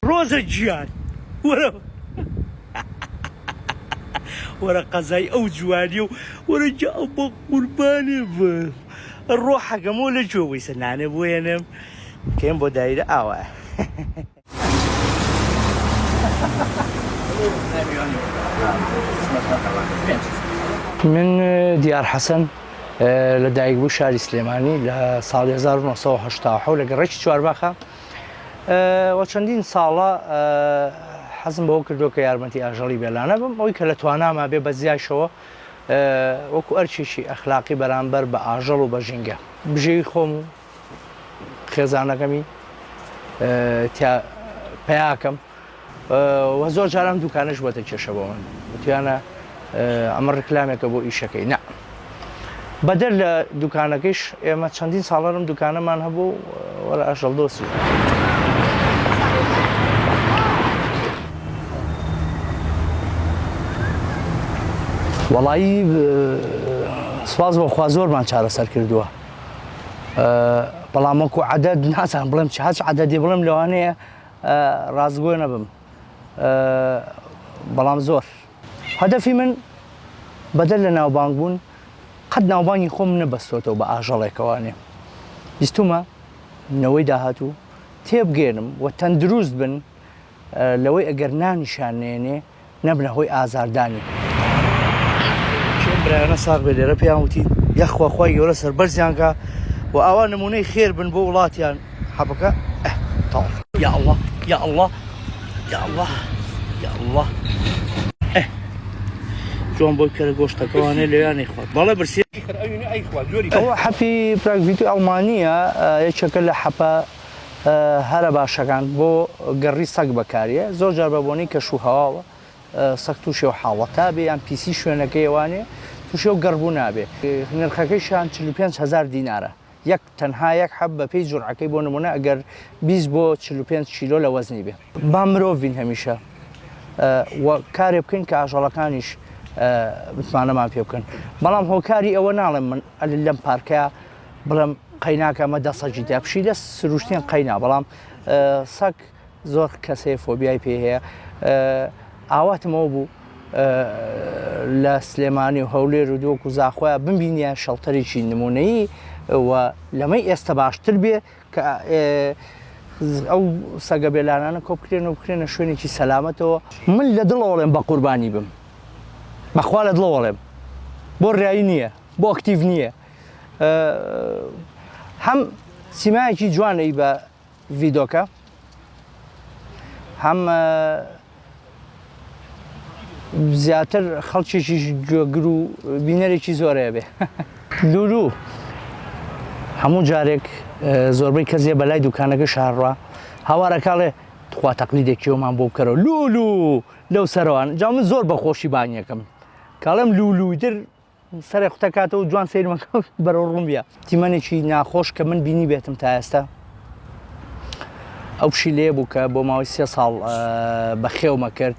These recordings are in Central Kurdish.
ڕۆزە گیان وەرە وەرە قەزای ئەو جوانی و وەرە جا ئەو بە قوربانێ بە ڕۆحەکەمەوە لە جۆوەی سەنانێ بۆێنم کەم بۆ دایرە ئاوە من دیار حەسەن لە دایکبوو شاری سلێمانی لە ساڵی 1970 لەگەڵ ڕێکی چوارباخە و چەندین ساڵە حەزم بەوە کردو کە یارمەتی ئاژەڵی بێلانە بم ئەوی کە لە تواناما بێ بە زیایشەوە وەکو ئەرچێکی ئەخلاقی بەرامبەر بە ئاژەڵ و بە ژینگە بژێوی خۆم و خێزانەکەمی پەیاکەم و زۆر جارم دوکانش بۆتە کێشە بۆ من وتیانە ئەمە ڕکلامێکە بۆ ئیشەکەی نا بەدەر لە دوکانەکەیش ئێمە چەندین ساڵەرم دوکانەمان هەبوو وەرە ئاژەڵ دۆستی وەڵایی سواز بەخوا زۆرمان چارەسەر کردووە بەڵام وەکو عەدەد نازانم بڵێم هەچ عەدەدی بڵێم لەوانەیە ڕازگۆ نەبم بەڵام زۆر هەدەفی من بەدەر لە ناوبانگ بوون قەت ناوبانگی خۆم نەبەستۆتەوە بە ئاژەڵێکەوانێ بیستومە نەوەی داهاتوو تێبگێنم و تەندروست بن لەوەی ئەگەر نانیشان نێنێ نەبنە هۆی ئازاردانی برایانە ساغ بێ لێرە پێیان وتی یەخوا خوای گەورە سەربەرزیان کە و ئاوا نمونەی خێر بن بۆ وڵاتیان حەبەکە تاڵ یا ئەڵڵا یا ئەڵڵا یا ئەڵڵا یا ئەڵڵا جوان بۆی کەرە گۆشتەکەوانێ لەویانەی خوات بەڵێ برسی ئەوە حەپی پراگڤیتۆ ئەڵمانیە یەکێکە لە حەپە هەرە باشەکان بۆ گەڕی سەگ بەکاریە زۆر جار بە بۆنەی کەش و هەواوە سەگ تووشێ و حاڵەتا بێ یان پیسی شوێنەکەی ئەوانێ تووشێ و گەڕبوو نابێ نرخەکەیشان 45,000 دینارە یەک تەنها یەک حەب بە پێی جوڕعەکەی بۆ نمونە ئەگەر 20 بۆ 45 کیلۆ لە وەزنی بێ با مرۆڤین هەمیشە و کارێ بکەین کە ئاژەڵەکانیش بتمانەمان پێ بکەن بەڵام هۆکاری ئەوە ناڵێم من لەم پارکەیە بڵێم قەیناکە ئەمە دەسەجی دەپشی دەست سروشتیان قەینا بەڵام سەگ زۆر کەسێ فۆبیای پێ هەیە ئاواتمەوە بوو لە سلێمانی و هەولێر و دۆک و زاخۆیە بمبینە شەڵتەرێکی نمونەیی و لەمەی ئێستا باشتر بێ کە ئەو سەگە بێلانانە کۆبکرێن و بکرێنە شوێنێکی سەلامەتەوە من لە دڵەوەڵێم بە قوربانی بم بەخوا لە دڵەوەڵێم بۆ ڕایی نییە بۆ ئەکتیڤ نییە هەم سیمایەکی جوانەی بە ڤیدۆکە هەم زیاتر خەڵکێکی گوێگر و بینەرێکی زۆرەیە بێ لولو هەموو جارێک زۆربەی کەسێ بەلای دوکانەکە شارڕوا هاوارەکاڵێ تخوا تەقلیدێکیەوەمان بۆ بکەرەوە لولو لەو سەرەوان جا من زۆر بەخۆشی بانیەکەم کاڵم لولوتر سەرێ قوتەکاتەوە جوان سەیرمەکە بەرەو ڕوون بیا تیمەنێکی ناخۆش کە من بینی بێتم تا ئێستا ئەو پشی لێ بوو کە بۆ ماوەی 3 ساڵ بەخێومە کرد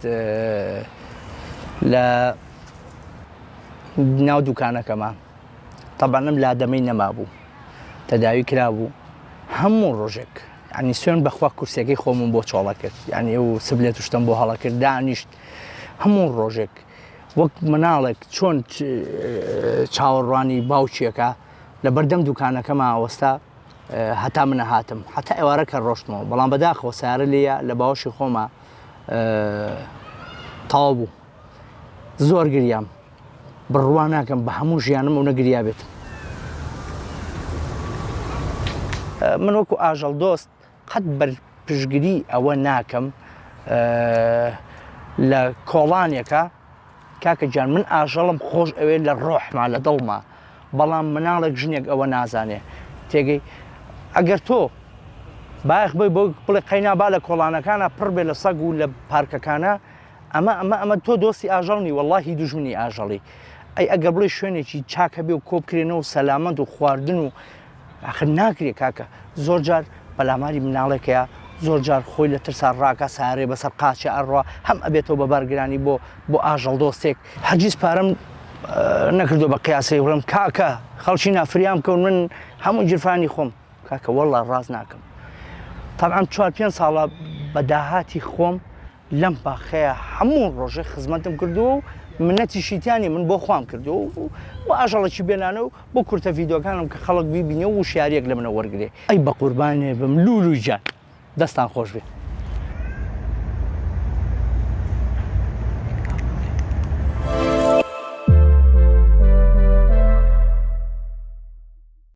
لە ناو دوکانەکەمان تەبەنم لادەمەی نەما بوو تەداوی کرا بوو هەموو ڕۆژێک ینی سوێن بەخوا کورسەکەی خۆمم بۆ چۆڵە کرد یعنی ئەو سبلێت شتم بۆ هەڵە کرد دانیشت هەموو ڕۆژێک وەک مناڵێک چۆن چاوەڕوانی باوچیەکە لە بەردەم دوکانەکەمان ئەوەستا هەتا منە هاتم هەتا ئێوارە کە ڕۆشتمەوە بەڵام بەداخەوە سیارە لێیە لە باوەشی خۆمە تاوا بوو زۆر گریام بڕوان ناکەم بە هەموو ژیانم و نەگریا بێتم من وەکو ئاژەڵ دۆست قەت بەرپشتگیری ئەوە ناکەم لە کۆڵانێکە کاکە جان من ئاژەڵم خۆش ئەوێ لە ڕۆحما لە دڵما بەڵام مناڵێک ژنێک ئەوە نازانێ تێگەی ئەگەر تۆ باەخ بێ بۆ بڵێ قەینابا لە کۆڵانەکانە پڕ بێ لە سەگ و لە پارکەکانە ئەمە تۆ دۆستی ئاژەڵنی وەڵڵاهی دوژمنی ئاژەڵی ئەی ئەگەر بڵێ شوێنێکی چاکە بێ و کۆبکرێنەوە و سەلامەت و خواردن و ئاخر ناکرێ کاکە زۆر جار بەلاماری مناڵێکەیە زۆر جار خۆی لە ترسا ڕاکە سارێ بەسەر قاچی ئەڕوا هەم ئەبێتەوە بە بەرگرانی بۆ ئاژەڵ دۆستێک هەرگیز پارەم نەکردو بە قیاسی وڵم کاکە خەڵکی نافریام کەون من هەموو جرفانی خۆم کاکە وەڵڵا ڕاز ناکەم طبعا 4-5 ساڵە بە داهاتی خۆم لەم باخەیە هەموو ڕۆژێ خزمەتم کردووە و منەتی شیتیانی من بۆ خۆم کردووە و ئاژەڵێکی بێنانە و بۆ کورتە ڤیدۆکانم کە خەڵک بیبینێ و شیارێک لە منە وەرگێ ئەی بە قوربانێ بم لولوی جان دەستان خۆش بێ